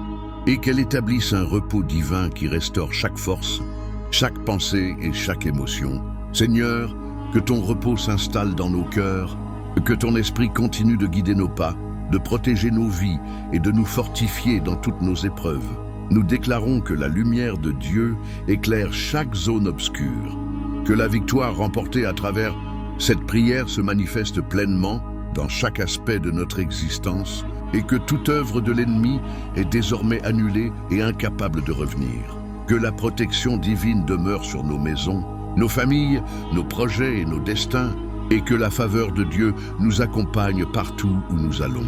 et qu'elle établisse un repos divin qui restaure chaque force, chaque pensée et chaque émotion. Seigneur, que ton repos s'installe dans nos cœurs, que ton esprit continue de guider nos pas, de protéger nos vies et de nous fortifier dans toutes nos épreuves. Nous déclarons que la lumière de Dieu éclaire chaque zone obscure, que la victoire remportée à travers cette prière se manifeste pleinement dans chaque aspect de notre existence et que toute œuvre de l'ennemi est désormais annulée et incapable de revenir. Que la protection divine demeure sur nos maisons, nos familles, nos projets et nos destins, et que la faveur de Dieu nous accompagne partout où nous allons.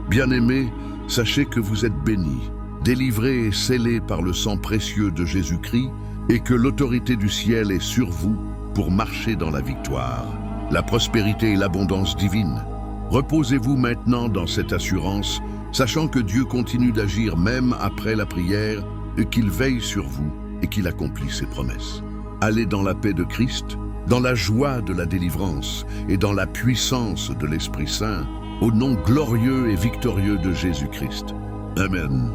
Bien-aimés, sachez que vous êtes bénis, délivrés et scellés par le sang précieux de Jésus-Christ, et que l'autorité du ciel est sur vous pour marcher dans la victoire, la prospérité et l'abondance divine. Reposez-vous maintenant dans cette assurance, sachant que Dieu continue d'agir même après la prière, et qu'il veille sur vous et qu'il accomplit ses promesses. Allez dans la paix de Christ, dans la joie de la délivrance et dans la puissance de l'Esprit Saint, au nom glorieux et victorieux de Jésus-Christ. Amen.